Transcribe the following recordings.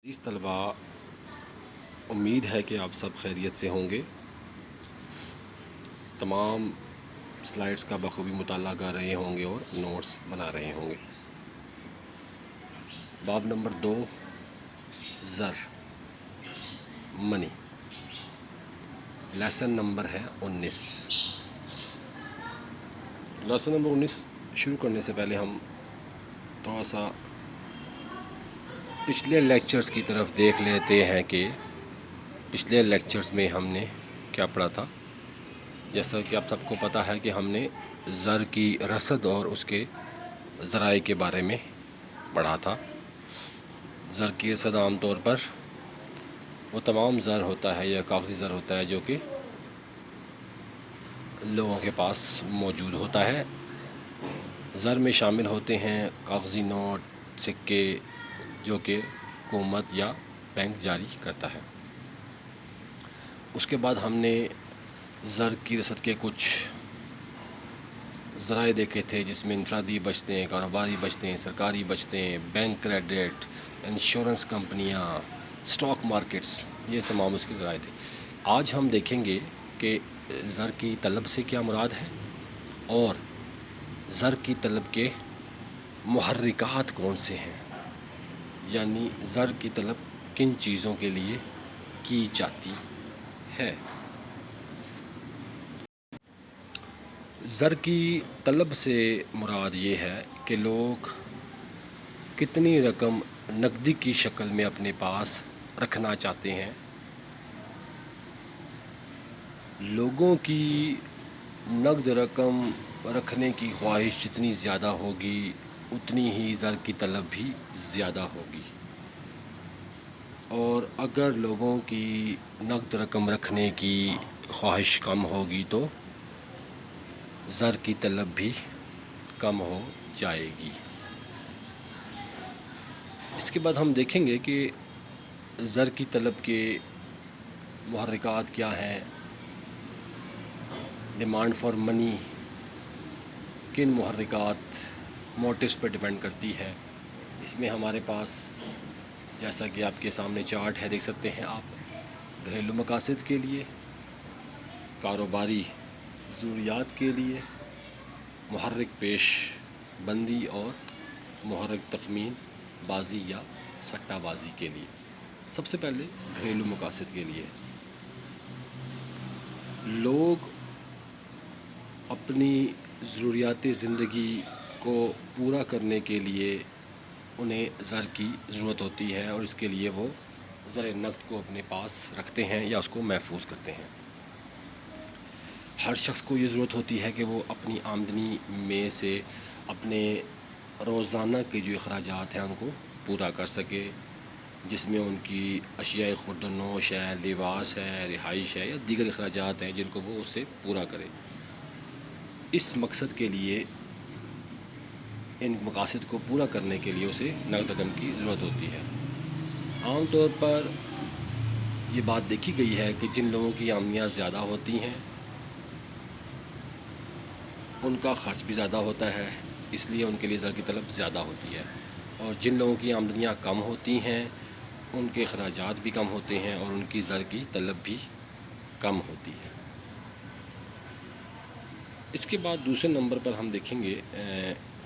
عزیز طلباء، امید ہے کہ آپ سب خیریت سے ہوں گے۔ تمام سلائڈز کا بخوبی مطالعہ کر رہے ہوں گے اور نوٹس بنا رہے ہوں گے۔ باب نمبر 2، زر، منی، لیسن نمبر ہے 19۔ لیسن نمبر 19 شروع کرنے سے پہلے ہم تھوڑا سا پچھلے لیکچرز کی طرف دیکھ لیتے ہیں کہ پچھلے لیکچرز میں ہم نے کیا پڑھا تھا۔ جیسا کہ آپ سب کو پتہ ہے کہ ہم نے زر کی رصد اور اس کے ذرائع کے بارے میں پڑھا تھا۔ زر کی رصد عام طور پر وہ تمام زر ہوتا ہے یا کاغذی زر ہوتا ہے جو کہ لوگوں کے پاس موجود ہوتا ہے۔ زر میں شامل ہوتے ہیں کاغذی نوٹ، سکے جو کہ حکومت یا بینک جاری کرتا ہے۔ اس کے بعد ہم نے زر کی رصد کے کچھ ذرائع دیکھے تھے، جس میں انفرادی بچتیں، کاروباری بچتیں، سرکاری بچتیں، بینک کریڈٹ، انشورنس کمپنیاں، اسٹاک مارکیٹس، یہ تمام اس کے ذرائع تھے۔ آج ہم دیکھیں گے کہ زر کی طلب سے کیا مراد ہے اور زر کی طلب کے محرکات کون سے ہیں، یعنی زر کی طلب کن چیزوں کے لیے کی جاتی ہے۔ زر کی طلب سے مراد یہ ہے کہ لوگ کتنی رقم نقدی کی شکل میں اپنے پاس رکھنا چاہتے ہیں۔ لوگوں کی نقد رقم رکھنے کی خواہش جتنی زیادہ ہوگی اتنی ہی زر کی طلب بھی زیادہ ہوگی، اور اگر لوگوں کی نقد رقم رکھنے کی خواہش کم ہوگی تو زر کی طلب بھی کم ہو جائے گی۔ اس کے بعد ہم دیکھیں گے کہ زر کی طلب کے محرکات کیا ہیں۔ ڈیمانڈ فار منی کن محرکات موٹیوز پر ڈیپینڈ کرتی ہے۔ اس میں ہمارے پاس جیسا کہ آپ کے سامنے چارٹ ہے، دیکھ سکتے ہیں آپ، گھریلو مقاصد کے لیے، کاروباری ضروریات کے لیے، محرک پیش بندی اور محرک تخمین بازی یا سٹہ بازی کے لیے۔ سب سے پہلے گھریلو مقاصد کے لیے لوگ اپنی ضروریات زندگی کو پورا کرنے کے لیے انہیں زر کی ضرورت ہوتی ہے، اور اس کے لیے وہ زر نقد کو اپنے پاس رکھتے ہیں یا اس کو محفوظ کرتے ہیں۔ ہر شخص کو یہ ضرورت ہوتی ہے کہ وہ اپنی آمدنی میں سے اپنے روزانہ کے جو اخراجات ہیں ان کو پورا کر سکے، جس میں ان کی اشیاء خورد و نوش ہے، لباس ہے، رہائش ہے یا دیگر اخراجات ہیں جن کو وہ اس سے پورا کرے۔ اس مقصد کے لیے، ان مقاصد کو پورا کرنے کے لیے اسے نقد رقم کی ضرورت ہوتی ہے۔ عام طور پر یہ بات دیکھی گئی ہے کہ جن لوگوں کی آمدنیاں زیادہ ہوتی ہیں ان کا خرچ بھی زیادہ ہوتا ہے، اس لیے ان کے لیے زر کی طلب زیادہ ہوتی ہے، اور جن لوگوں کی آمدنیاں کم ہوتی ہیں ان کے اخراجات بھی کم ہوتے ہیں اور ان کی زر کی طلب بھی کم ہوتی ہے۔ اس کے بعد دوسرے نمبر پر ہم دیکھیں گے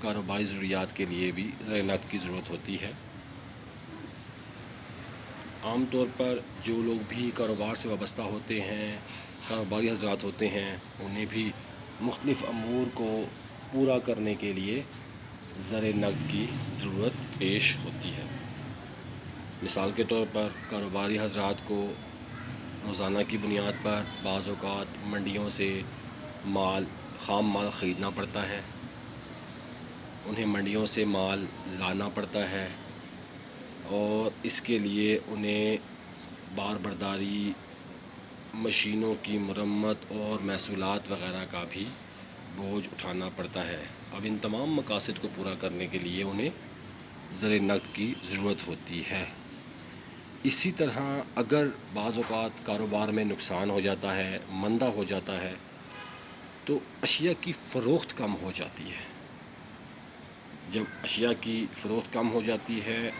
کاروباری ضروریات کے لیے بھی زر نقد کی ضرورت ہوتی ہے۔ عام طور پر جو لوگ بھی کاروبار سے وابستہ ہوتے ہیں، کاروباری حضرات ہوتے ہیں، انہیں بھی مختلف امور کو پورا کرنے کے لیے زر نقد کی ضرورت پیش ہوتی ہے۔ مثال کے طور پر کاروباری حضرات کو روزانہ کی بنیاد پر بعض اوقات منڈیوں سے خام مال خریدنا پڑتا ہے، انہیں منڈیوں سے مال لانا پڑتا ہے، اور اس کے لیے انہیں بار برداری، مشینوں کی مرمت اور محصولات وغیرہ کا بھی بوجھ اٹھانا پڑتا ہے۔ اب ان تمام مقاصد کو پورا کرنے کے لیے انہیں زر نقد کی ضرورت ہوتی ہے۔ اسی طرح اگر بعض اوقات کاروبار میں نقصان ہو جاتا ہے، مندہ ہو جاتا ہے، تو اشیاء کی فروخت کم ہو جاتی ہے۔ جب اشیاء کی فروخت کم ہو جاتی ہے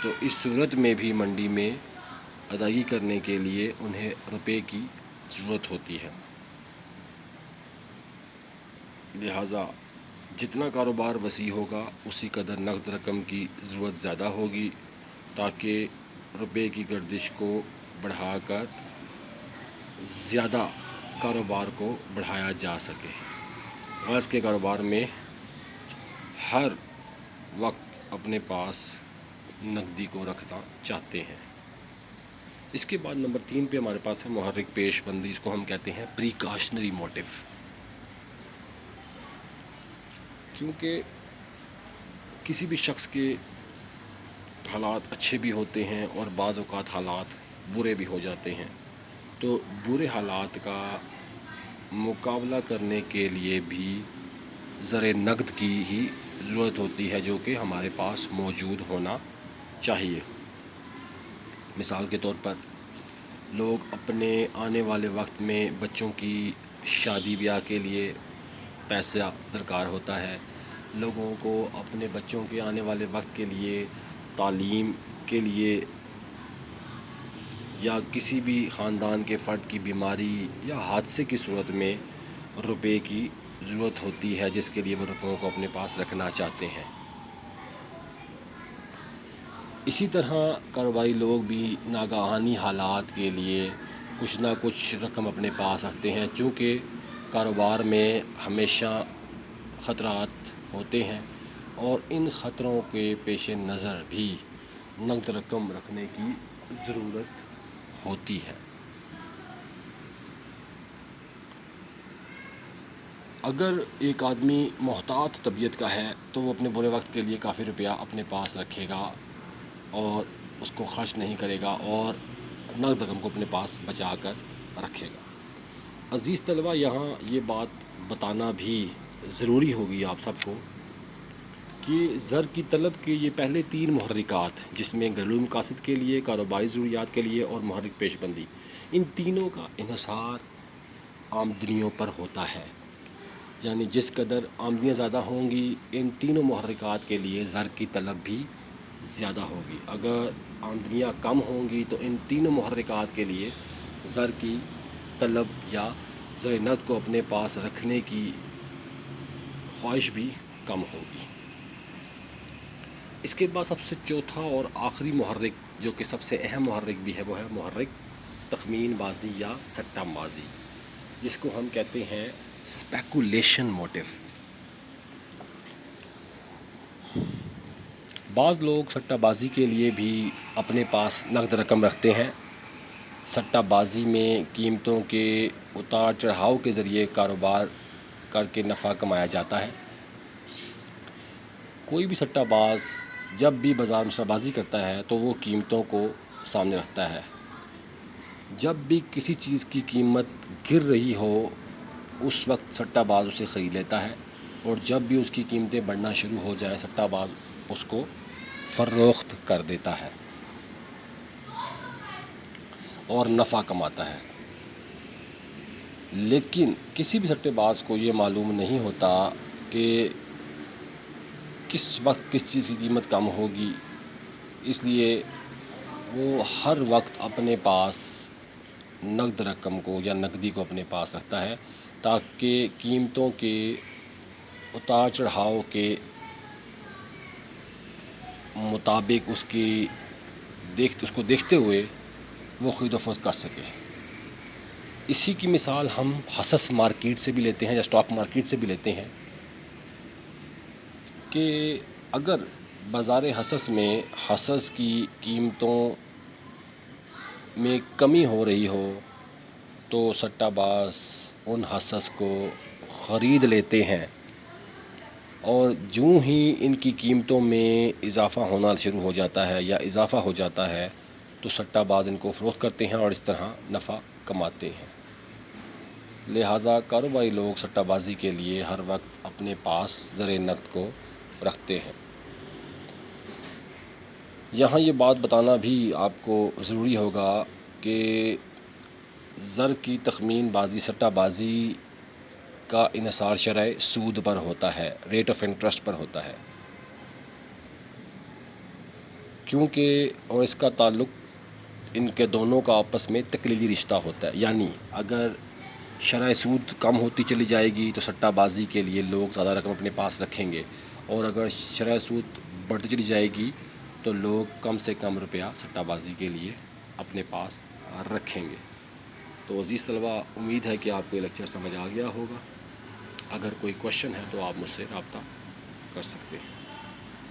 تو اس صورت میں بھی منڈی میں ادائیگی کرنے کے لیے انہیں روپے کی ضرورت ہوتی ہے۔ لہٰذا جتنا کاروبار وسیع ہوگا اسی قدر نقد رقم کی ضرورت زیادہ ہوگی، تاکہ روپے کی گردش کو بڑھا کر زیادہ کاروبار کو بڑھایا جا سکے۔ غرض کے کاروبار میں ہر وقت اپنے پاس نقدی کو رکھنا چاہتے ہیں۔ اس کے بعد نمبر 3 پہ ہمارے پاس ہے محرک پیش بندی، اس کو ہم کہتے ہیں پریکاشنری موٹیو۔ کیونکہ کسی بھی شخص کے حالات اچھے بھی ہوتے ہیں اور بعض اوقات حالات برے بھی ہو جاتے ہیں، تو برے حالات کا مقابلہ کرنے کے لیے بھی زر نقد کی ہی ضرورت ہوتی ہے، جو کہ ہمارے پاس موجود ہونا چاہیے۔ مثال کے طور پر لوگ اپنے آنے والے وقت میں بچوں کی شادی بیاہ کے لیے پیسہ درکار ہوتا ہے، لوگوں کو اپنے بچوں کے آنے والے وقت کے لیے تعلیم کے لیے، یا کسی بھی خاندان کے فرد کی بیماری یا حادثے کی صورت میں روپے کی ضرورت ہوتی ہے، جس کے لیے وہ روپوں کو اپنے پاس رکھنا چاہتے ہیں۔ اسی طرح کاروباری لوگ بھی ناگہانی حالات کے لیے کچھ نہ کچھ رقم اپنے پاس رکھتے ہیں، چونکہ کاروبار میں ہمیشہ خطرات ہوتے ہیں اور ان خطروں کے پیش نظر بھی نقد رقم رکھنے کی ضرورت ہوتی ہے۔ اگر ایک آدمی محتاط طبیعت کا ہے تو وہ اپنے برے وقت کے لیے کافی روپیہ اپنے پاس رکھے گا اور اس کو خرچ نہیں کرے گا اور نقد رقم کو اپنے پاس بچا کر رکھے گا۔ عزیز طلبہ، یہاں یہ بات بتانا بھی ضروری ہوگی آپ سب کو کہ زر کی طلب کے یہ پہلے 3 محرکات، جس میں گھریلو مقاصد کے لیے، کاروباری ضروریات کے لیے اور محرک پیش بندی، ان تینوں کا انحصار آمدنیوں پر ہوتا ہے۔ یعنی جس قدر آمدنیاں زیادہ ہوں گی، ان تینوں محرکات کے لیے زر کی طلب بھی زیادہ ہوگی۔ اگر آمدنیاں کم ہوں گی تو ان تینوں محرکات کے لیے زر کی طلب یا زر نقد کو اپنے پاس رکھنے کی خواہش بھی کم ہوگی۔ اس کے بعد سب سے چوتھا اور آخری محرک، جو کہ سب سے اہم محرک بھی ہے، وہ ہے محرک تخمین بازی یا سٹہ بازی، جس کو ہم کہتے ہیں اسپیکولیشن موٹیو۔ بعض لوگ سٹہ بازی کے لیے بھی اپنے پاس نقد رقم رکھتے ہیں۔ سٹہ بازی میں قیمتوں کے اتار چڑھاؤ کے ذریعے کاروبار کر کے نفع کمایا جاتا ہے۔ کوئی بھی سٹہ باز جب بھی بازار میں سٹہ بازی کرتا ہے تو وہ قیمتوں کو سامنے رکھتا ہے۔ جب بھی کسی چیز کی قیمت گر رہی ہو اس وقت سٹہ باز اسے خرید لیتا ہے، اور جب بھی اس کی قیمتیں بڑھنا شروع ہو جائیں سٹہ باز اس کو فروخت کر دیتا ہے اور نفع کماتا ہے۔ لیکن کسی بھی سٹے باز کو یہ معلوم نہیں ہوتا کہ کس وقت کس چیز کی قیمت کم ہوگی، اس لیے وہ ہر وقت اپنے پاس نقد رقم کو یا نقدی کو اپنے پاس رکھتا ہے، تاکہ قیمتوں کے اتار چڑھاؤ کے مطابق اس کو دیکھتے ہوئے وہ خرید و فروخت کر سکے۔ اسی کی مثال ہم حصص مارکیٹ سے بھی لیتے ہیں یا اسٹاک مارکیٹ سے بھی لیتے ہیں کہ اگر بازار حصص میں حصص کی قیمتوں میں کمی ہو رہی ہو تو سٹہ باز ان حصص کو خرید لیتے ہیں، اور جوں ہی ان کی قیمتوں میں اضافہ ہونا شروع ہو جاتا ہے یا اضافہ ہو جاتا ہے تو سٹہ باز ان کو فروخت کرتے ہیں اور اس طرح نفع کماتے ہیں۔ لہٰذا کاروباری لوگ سٹہ بازی کے لیے ہر وقت اپنے پاس زر نقد کو رکھتے ہیں۔ یہاں یہ بات بتانا بھی آپ کو ضروری ہوگا کہ زر کی تخمین بازی، سٹہ بازی کا انحصار شرح سود پر ہوتا ہے، ریٹ آف انٹرسٹ پر ہوتا ہے، کیونکہ اور اس کا تعلق ان کے دونوں کا آپس میں تقلیدی رشتہ ہوتا ہے، یعنی اگر شرح سود کم ہوتی چلی جائے گی تو سٹہ بازی کے لیے لوگ زیادہ رقم اپنے پاس رکھیں گے، اور اگر شرح سود بڑھتی چلی جائے گی تو لوگ کم سے کم روپیہ سٹہ بازی کے لیے اپنے پاس رکھیں گے۔ تو عزیز طلبہ، امید ہے کہ آپ کو یہ لیکچر سمجھ آ گیا ہوگا۔ اگر کوئی کوشچن ہے تو آپ مجھ سے رابطہ کر سکتے ہیں۔